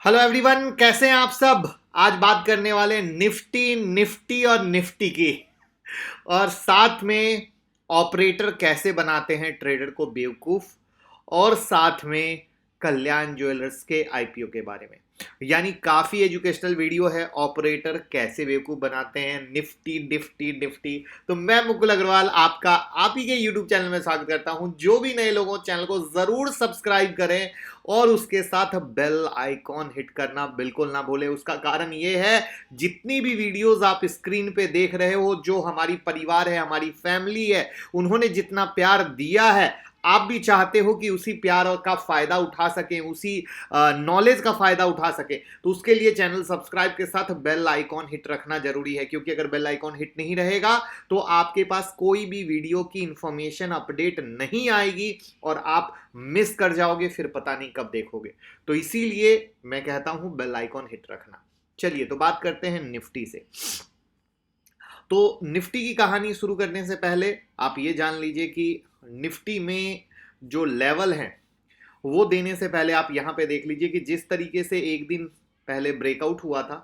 Hello everyone, कैसे हैं आप सब। आज बात करने वाले निफ्टी और निफ्टी की, और साथ में ऑपरेटर कैसे बनाते हैं ट्रेडर को बेवकूफ, और साथ में कल्याण ज्वेलर्स के आईपीओ के बारे में। यानी काफी एजुकेशनल वीडियो है। ऑपरेटर कैसे बेवकूफ बनाते हैं, निफ्टी निफ्टी निफ्टी। तो मैं मुकुल अग्रवाल आपका आप ही के यूट्यूब चैनल में स्वागत करता हूं। जो भी नए लोगों, चैनल को जरूर सब्सक्राइब करें और उसके साथ बेल आइकॉन हिट करना बिल्कुल ना भूलें। उसका कारण ये है, जितनी भी वीडियोस आप स्क्रीन पे देख रहे हो, जो हमारी परिवार है, हमारी फैमिली है, उन्होंने जितना प्यार दिया है, आप भी चाहते हो कि उसी प्यार का फायदा उठा सकें, उसी नॉलेज का फायदा उठा सकें। तो उसके लिए चैनल सब्सक्राइब के साथ बेल आइकॉन हिट रखना जरूरी है, क्योंकि अगर बेल आइकॉन हिट नहीं रहेगा तो आपके पास कोई भी वीडियो की इंफॉर्मेशन अपडेट नहीं आएगी और आप मिस कर जाओगे, फिर पता नहीं कब देखोगे। तो इसीलिए मैं कहता हूं बेल आइकॉन हिट रखना। चलिए तो बात करते हैं निफ्टी से। तो निफ्टी की कहानी शुरू करने से पहले आप ये जान लीजिए कि निफ्टी में जो लेवल हैं वो देने से पहले आप यहां पे देख लीजिए कि जिस तरीके से एक दिन पहले ब्रेकआउट हुआ था,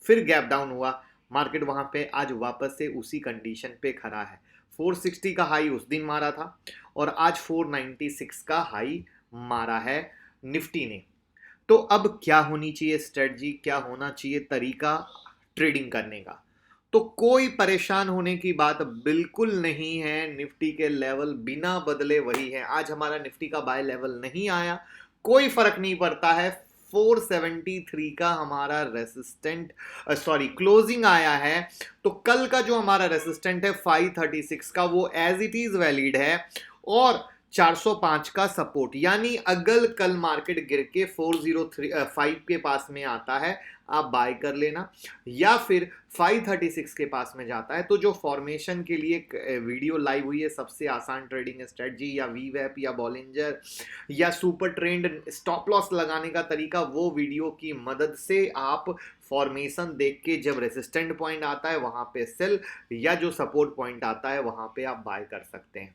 फिर गैप डाउन हुआ, मार्केट वहां पे आज वापस से उसी कंडीशन पे खड़ा है। 460 का हाई उस दिन मारा था और आज 496 का हाई मारा है निफ्टी ने। तो अब क्या होनी चाहिए स्ट्रेटजी, क्या होना चाहिए तरीका ट्रेडिंग करने का। तो कोई परेशान होने की बात बिल्कुल नहीं है। निफ्टी के लेवल बिना बदले वही है। आज हमारा निफ्टी का बाय लेवल नहीं आया, कोई फर्क नहीं पड़ता है। 473 का हमारा रेसिस्टेंट, क्लोजिंग आया है। तो कल का जो हमारा रेसिस्टेंट है 536 का, वो एज इट इज वैलिड है। और 405 का सपोर्ट, यानी अगर कल मार्केट गिर के 405 के पास में आता है, आप बाय कर लेना, या फिर 536 के पास में जाता है तो जो फॉर्मेशन के लिए वीडियो लाइव हुई है, सबसे आसान ट्रेडिंग स्ट्रेटजी, या वीवैप या बॉलिंजर या सुपर ट्रेंड स्टॉप लॉस लगाने का तरीका, वो वीडियो की मदद से आप फॉर्मेशन देख के जब रेसिस्टेंट पॉइंट आता है वहां पे सेल, या जो सपोर्ट पॉइंट आता है वहां पे आप बाय कर सकते हैं।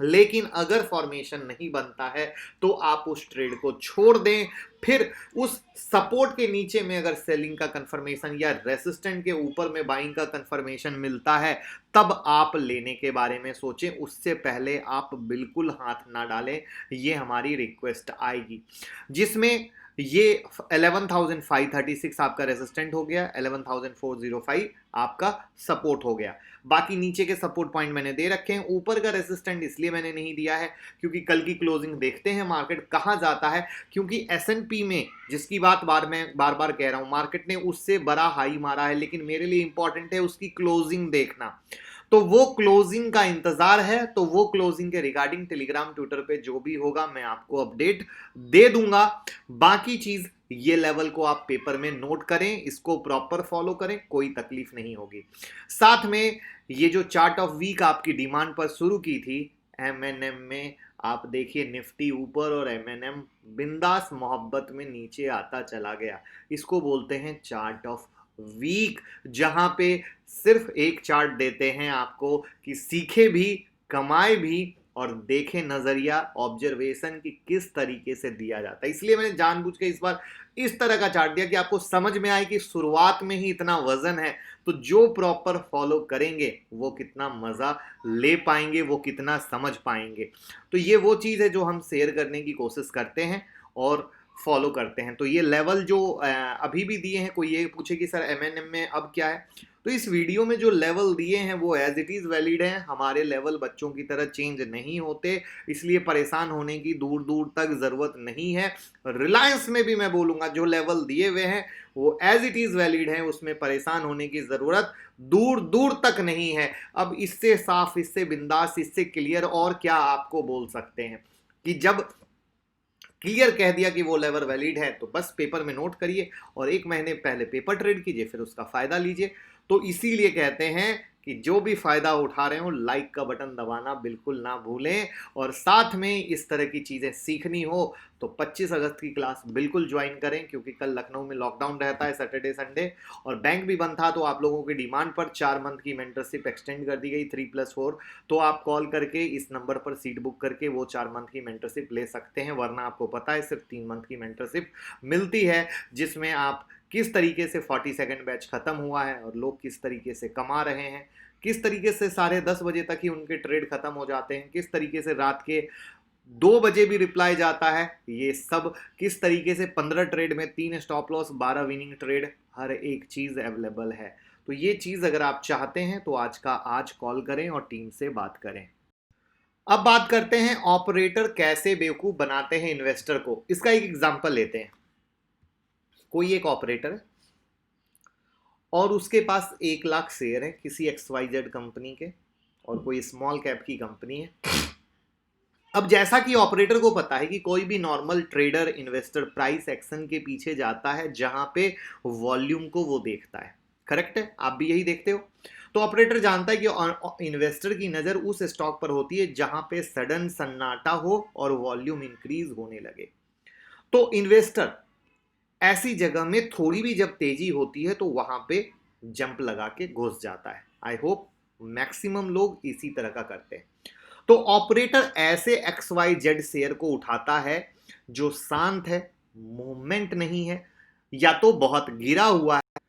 लेकिन अगर फॉर्मेशन नहीं बनता है तो आप उस ट्रेड को छोड़ दें। फिर उस सपोर्ट के नीचे में अगर सेलिंग का कंफर्मेशन या रेसिस्टेंट के ऊपर में बाइंग का कंफर्मेशन मिलता है, तब आप लेने के बारे में सोचें। उससे पहले आप बिल्कुल हाथ ना डालें, ये हमारी रिक्वेस्ट आएगी। जिसमें ये 11,536 आपका रेसिस्टेंट हो गया, 11,405 आपका सपोर्ट हो गया। बाकी नीचे के सपोर्ट पॉइंट मैंने दे रखे हैं। ऊपर का रेसिस्टेंट इसलिए मैंने नहीं दिया है क्योंकि कल की क्लोजिंग देखते हैं मार्केट कहां जाता है। क्योंकि एसएनपी में, जिसकी बात मैं बार बार कह रहा हूं, मार्केट ने उससे बड़ा हाई मारा है, लेकिन मेरे लिए इंपॉर्टेंट है उसकी क्लोजिंग देखना। तो वो क्लोजिंग का इंतजार है। तो वो क्लोजिंग के रिगार्डिंग टेलीग्राम ट्विटर पे जो भी होगा मैं आपको अपडेट दे दूंगा। बाकी चीज, ये लेवल को आप पेपर में नोट करें, इसको प्रॉपर फॉलो करें, कोई तकलीफ नहीं होगी। साथ में ये जो चार्ट ऑफ वीक आपकी डिमांड पर शुरू की थी एमएनएम में, आप देखिए निफ्टी ऊपर और एमएनएम बिंदास मोहब्बत में नीचे आता चला गया। इसको बोलते हैं चार्ट ऑफ वीक, जहां पे सिर्फ एक चार्ट देते हैं आपको कि सीखे भी, कमाए भी और देखें नजरिया, ऑब्जर्वेशन की किस तरीके से दिया जाता है। इसलिए मैंने जानबूझ के इस बार इस तरह का चार्ट दिया कि आपको समझ में आए कि शुरुआत में ही इतना वजन है, तो जो प्रॉपर फॉलो करेंगे वो कितना मजा ले पाएंगे, वो कितना समझ पाएंगे। तो ये वो चीज है जो हम शेयर करने की कोशिश करते हैं और फॉलो करते हैं। तो ये लेवल जो अभी भी दिए हैं, कोई ये पूछे कि सर एमएनएम में अब क्या है, तो इस वीडियो में जो लेवल दिए हैं वो एज इट इज वैलिड हैं। हमारे लेवल बच्चों की तरह चेंज नहीं होते, इसलिए परेशान होने की दूर दूर तक जरूरत नहीं है। रिलायंस में भी मैं बोलूंगा जो लेवल दिए हुए हैं वो एज इट इज वैलिड है, उसमें परेशान होने की जरूरत दूर दूर तक नहीं है। अब इससे साफ, इससे बिंदास, इससे क्लियर और क्या आपको बोल सकते हैं कि जब क्लियर कह दिया कि वो लेवल वैलिड है, तो बस पेपर में नोट करिए और एक महीने पहले पेपर ट्रेड कीजिए, फिर उसका फायदा लीजिए। तो इसीलिए कहते हैं कि जो भी फायदा उठा रहे हो लाइक का बटन दबाना बिल्कुल ना भूलें, और साथ में इस तरह की चीजें सीखनी हो तो 25 अगस्त की क्लास बिल्कुल ज्वाइन करें, क्योंकि कल लखनऊ में लॉकडाउन रहता है सैटरडे संडे, और बैंक भी बंद था, तो आप लोगों की डिमांड पर 4 मंथ की मेंटरशिप एक्सटेंड कर दी गई 3+4। तो आप कॉल करके इस नंबर पर सीट बुक करके वो 4 मंथ की मेंटरशिप ले सकते हैं, वरना आपको पता है सिर्फ 3 मंथ की मेंटरशिप मिलती है, जिसमें आप किस तरीके से 42nd बैच खत्म हुआ है और लोग किस तरीके से कमा रहे हैं, किस तरीके से 10:30 बजे तक ही उनके ट्रेड खत्म हो जाते हैं, किस तरीके से रात के 2 बजे भी रिप्लाई जाता है, ये सब किस तरीके से 15 ट्रेड में 3 स्टॉप लॉस 12 विनिंग ट्रेड, हर एक चीज अवेलेबल है। तो ये चीज अगर आप चाहते हैं तो आज कॉल करें और टीम से बात करें। अब बात करते हैं ऑपरेटर कैसे बेवकूफ बनाते हैं इन्वेस्टर को। इसका एक एग्जांपल लेते हैं। कोई एक ऑपरेटर है और उसके पास 1 लाख शेयर है किसी XYZ कंपनी के, और कोई स्मॉल कैप की कंपनी है। अब जैसा कि ऑपरेटर को पता है कि कोई भी normal trader investor price action के पीछे जाता है जहां पे वॉल्यूम को वो देखता है, करेक्ट है, आप भी यही देखते हो। तो ऑपरेटर जानता है कि इन्वेस्टर की नजर उस स्टॉक पर होती है जहां पे सडन सन्नाटा हो और वॉल्यूम इंक्रीज होने लगे। तो इन्वेस्टर ऐसी जगह में थोड़ी भी जब तेजी होती है तो वहां पे जंप लगा के घुस जाता है। आई होप मैक्सिमम लोग इसी तरह का करते हैं। तो ऑपरेटर ऐसे XYZ शेयर को उठाता है जो शांत है, मूवमेंट नहीं है, या तो बहुत गिरा हुआ है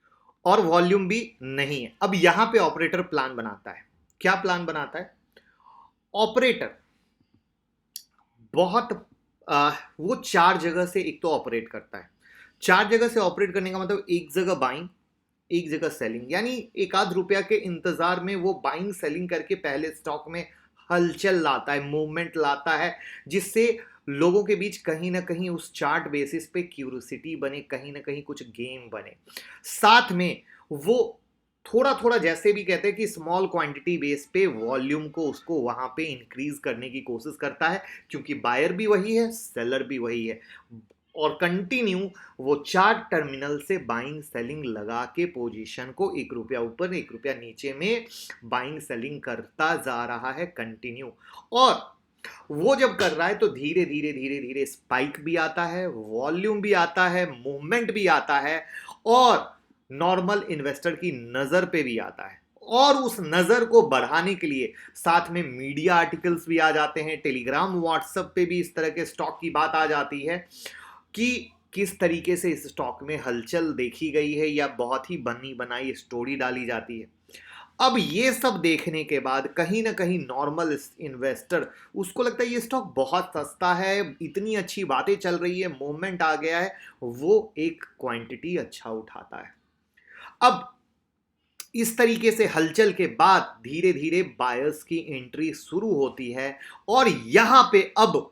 और वॉल्यूम भी नहीं है। अब यहां पे ऑपरेटर प्लान बनाता है। क्या प्लान बनाता है ऑपरेटर? वो 4 जगह से एक तो ऑपरेट करता है। 4 जगह से ऑपरेट करने का मतलब एक जगह बाइंग, एक जगह सेलिंग, यानी एक आध रुपया के इंतजार में वो बाइंग सेलिंग करके पहले स्टॉक में हलचल लाता है, मूवमेंट लाता है, जिससे लोगों के बीच कहीं ना कहीं उस चार्ट बेसिस पे क्यूरियोसिटी बने, कहीं ना कहीं कुछ गेम बने। साथ में वो थोड़ा थोड़ा, जैसे भी कहते हैं कि स्मॉल क्वांटिटी बेस पे वॉल्यूम को उसको वहां पे इंक्रीज करने की कोशिश करता है, क्योंकि बायर भी वही है, सेलर भी वही है, और कंटिन्यू वो 4 टर्मिनल से बाइंग सेलिंग लगा के पोजीशन को 1 रुपया ऊपर 1 रुपया नीचे में बाइंग सेलिंग करता जा रहा है कंटिन्यू। और वो जब कर रहा है तो धीरे धीरे धीरे धीरे स्पाइक भी आता है, वॉल्यूम भी आता है, मूवमेंट भी आता है, और नॉर्मल इन्वेस्टर की नजर पे भी आता है। और उस नजर को बढ़ाने के लिए साथ में मीडिया आर्टिकल्स भी आ जाते हैं, टेलीग्राम व्हाट्सएप पे भी इस तरह के स्टॉक की बात आ जाती है कि किस तरीके से इस स्टॉक में हलचल देखी गई है, या बहुत ही बनी बनाई स्टोरी डाली जाती है। अब ये सब देखने के बाद कहीं ना कहीं नॉर्मल इन्वेस्टर, उसको लगता है ये स्टॉक बहुत सस्ता है, इतनी अच्छी बातें चल रही है, मूवमेंट आ गया है, वो एक क्वांटिटी अच्छा उठाता है। अब इस तरीके से हलचल के बाद धीरे धीरे बायर्स की एंट्री शुरू होती है, और यहां पे अब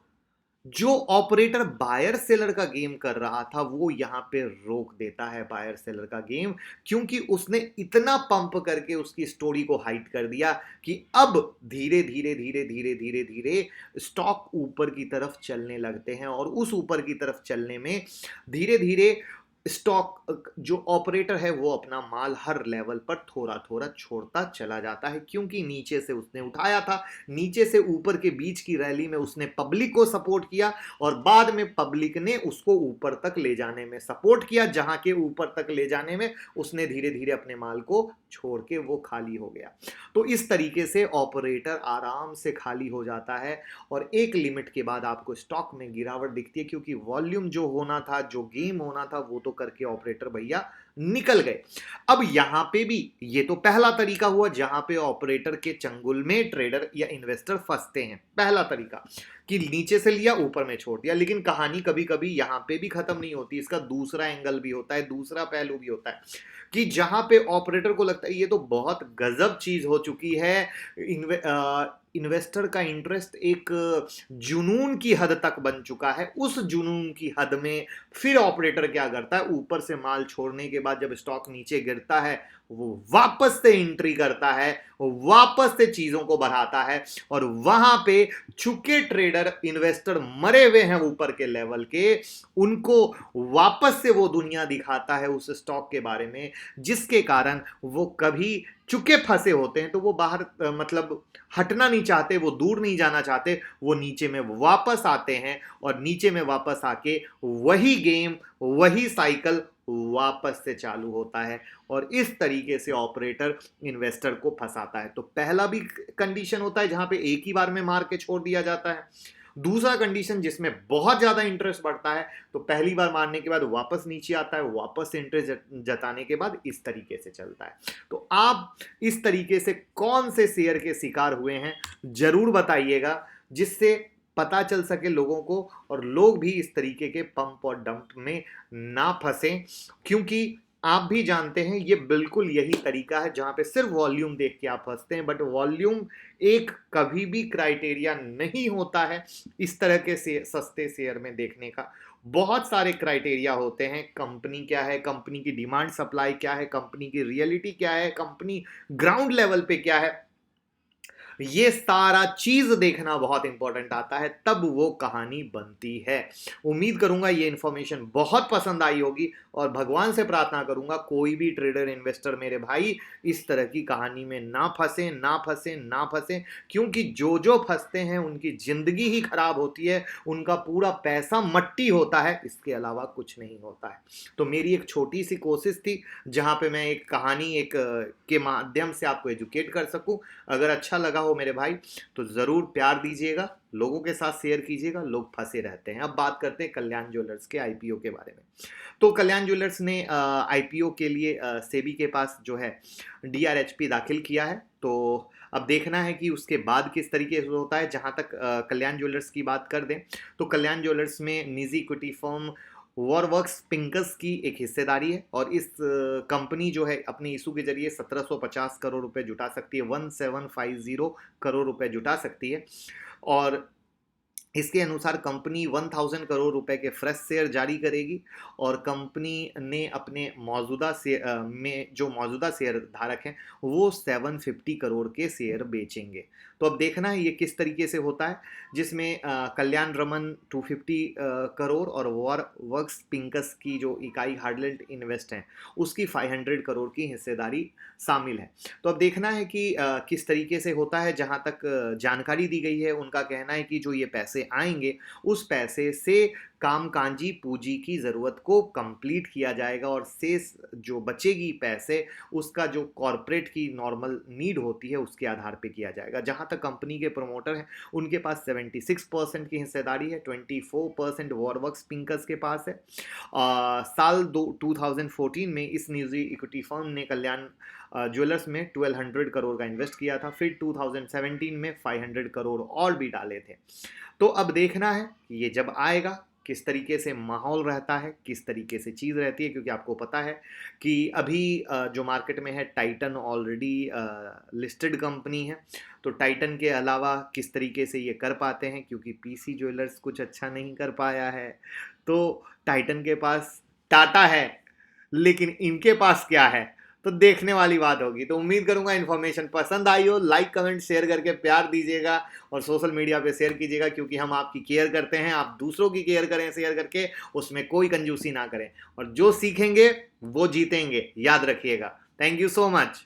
जो ऑपरेटर बायर सेलर का गेम कर रहा था वो यहां पे रोक देता है बायर सेलर का गेम, क्योंकि उसने इतना पंप करके उसकी स्टोरी को हाइड कर दिया कि अब धीरे धीरे धीरे धीरे धीरे धीरे स्टॉक ऊपर की तरफ चलने लगते हैं, और उस ऊपर की तरफ चलने में धीरे धीरे स्टॉक जो ऑपरेटर है वो अपना माल हर लेवल पर थोड़ा थोड़ा छोड़ता चला जाता है, क्योंकि नीचे से उसने उठाया था, नीचे से ऊपर के बीच की रैली में उसने पब्लिक को सपोर्ट किया, और बाद में पब्लिक ने उसको ऊपर तक ले जाने में सपोर्ट किया, जहां के ऊपर तक ले जाने में उसने धीरे धीरे अपने माल को छोड़ के वो खाली हो गया। तो इस तरीके से ऑपरेटर आराम से खाली हो जाता है, और एक लिमिट के बाद आपको स्टॉक में गिरावट दिखती है, क्योंकि वॉल्यूम जो होना था, जो गेम होना था, वो तो करके ऑपरेटर भैया निकल गए। अब यहां पे भी ये तो पहला तरीका हुआ जहां पे ऑपरेटर के चंगुल में ट्रेडर या इन्वेस्टर फंसते हैं। पहला तरीका कि नीचे से लिया ऊपर में छोड़ दिया, लेकिन कहानी कभी कभी यहां पे भी खत्म नहीं होती। इसका दूसरा एंगल भी होता है, दूसरा पहलू भी होता है कि जहां पे ऑपरेटर को लगता है ये तो बहुत गजब चीज हो चुकी है, इन्वेस्टर का इंटरेस्ट एक जुनून की हद तक बन चुका है, उस जुनून की हद में फिर ऑपरेटर क्या करता है, ऊपर से माल छोड़ने के बाद जब स्टॉक नीचे गिरता है वो वापस से एंट्री करता है, वापस से चीजों को बढ़ाता है, और वहां पे चुके ट्रेडर इन्वेस्टर मरे हुए हैं ऊपर के लेवल के, उनको वापस से वो दुनिया दिखाता है उस स्टॉक के बारे में, जिसके कारण वो कभी चुके फंसे होते हैं, तो वो बाहर मतलब हटना नहीं चाहते, वो दूर नहीं जाना चाहते, वो नीचे में वापस आते हैं और नीचे में वापस आके वही गेम, वही साइकिल वापस से चालू होता है और इस तरीके से ऑपरेटर इन्वेस्टर को फंसाता है। तो पहला भी कंडीशन होता है जहां पे एक ही बार में मार के छोड़ दिया जाता है। दूसरा कंडीशन जिसमें बहुत ज्यादा इंटरेस्ट बढ़ता है, तो पहली बार मारने के बाद वापस नीचे आता है, वापस से इंटरेस्ट जताने के बाद इस तरीके से चलता है। तो आप इस तरीके से कौन से शेयर के शिकार हुए हैं जरूर बताइएगा, जिससे पता चल सके लोगों को और लोग भी इस तरीके के पंप और डंप में ना फंसे। क्योंकि आप भी जानते हैं ये बिल्कुल यही तरीका है जहां पे सिर्फ वॉल्यूम देख के आप फंसते हैं, बट वॉल्यूम एक कभी भी क्राइटेरिया नहीं होता है इस तरह के सस्ते शेयर में देखने का। बहुत सारे क्राइटेरिया होते हैं, कंपनी क्या है, कंपनी की डिमांड सप्लाई क्या है, कंपनी की रियलिटी क्या है, कंपनी ग्राउंड लेवल पे क्या है, ये सारा चीज देखना बहुत इंपॉर्टेंट आता है, तब वो कहानी बनती है। उम्मीद करूंगा ये इंफॉर्मेशन बहुत पसंद आई होगी और भगवान से प्रार्थना करूंगा कोई भी ट्रेडर इन्वेस्टर मेरे भाई इस तरह की कहानी में ना फंसे, ना फंसे, ना फंसे। क्योंकि जो जो फंसते हैं उनकी जिंदगी ही खराब होती है, उनका पूरा पैसा मट्टी होता है, इसके अलावा कुछ नहीं होता है। तो मेरी एक छोटी सी कोशिश थी जहां पे मैं एक कहानी के माध्यम से आपको एजुकेट कर सकूं। अगर अच्छा लगा हो मेरे भाई तो जरूर प्यार दीजिएगा, लोगों के साथ शेयर कीजिएगा, लोग फंसे रहते हैं। अब बात करते हैं कल्याण ज्वेलर्स के आईपीओ के बारे में। तो कल्याण ज्वेलर्स ने आईपीओ के लिए सेबी के पास जो है डीआरएचपी दाखिल किया है। तो अब देखना है कि उसके बाद किस तरीके से होता है। जहां तक कल्याण ज्वेलर्स की बात कर दें तो कल्याण ज्वेलर्स में निजी इक्विटी फर्म वॉरवर्क्स पिंकस की एक हिस्सेदारी है और इस कंपनी जो है अपने इशू के जरिए 1750 करोड़ रुपए जुटा सकती है, 1750 करोड़ रुपए जुटा सकती है। और इसके अनुसार कंपनी 1000 करोड़ रुपए के फ्रेश शेयर जारी करेगी और कंपनी ने अपने मौजूदा में जो मौजूदा शेयर धारक हैं वो 750 करोड़ के शेयर बेचेंगे। तो अब देखना है ये किस तरीके से होता है, जिसमें कल्याण रमन 250 करोड़ और वॉर वर्क्स पिंकस की जो इकाई हार्डलैंड इन्वेस्ट है उसकी 500 करोड़ की हिस्सेदारी शामिल है। तो अब देखना है कि किस तरीके से होता है। जहां तक जानकारी दी गई है उनका कहना है कि जो ये पैसे आएंगे उस पैसे से कामकाजी पूंजी की ज़रूरत को कंप्लीट किया जाएगा और शेष जो बचेगी पैसे उसका जो कॉरपोरेट की नॉर्मल नीड होती है उसके आधार पे किया जाएगा। जहां तक कंपनी के प्रमोटर हैं उनके पास 76% की हिस्सेदारी है, 24% वॉरवर्क्स पिंकस के पास है। साल 2014 में इस निजी इक्विटी फर्म ने कल्याण ज्वेलर्स में 1200 करोड़ का इन्वेस्ट किया था, फिर 2017 में 500 करोड़ और भी डाले थे। तो अब देखना है कि ये जब आएगा किस तरीके से माहौल रहता है, किस तरीके से चीज़ रहती है। क्योंकि आपको पता है कि अभी जो मार्केट में है टाइटन ऑलरेडी लिस्टेड कंपनी है। तो टाइटन के अलावा किस तरीके से ये कर पाते हैं, क्योंकि पीसी ज्वेलर्स कुछ अच्छा नहीं कर पाया है। तो टाइटन के पास टाटा है लेकिन इनके पास क्या है, तो देखने वाली बात होगी। तो उम्मीद करूंगा इन्फॉर्मेशन पसंद आई हो। लाइक कमेंट शेयर करके प्यार दीजिएगा और सोशल मीडिया पे शेयर कीजिएगा, क्योंकि हम आपकी केयर करते हैं। आप दूसरों की केयर करें शेयर करके, उसमें कोई कंजूसी ना करें और जो सीखेंगे वो जीतेंगे, याद रखिएगा। Thank you so much.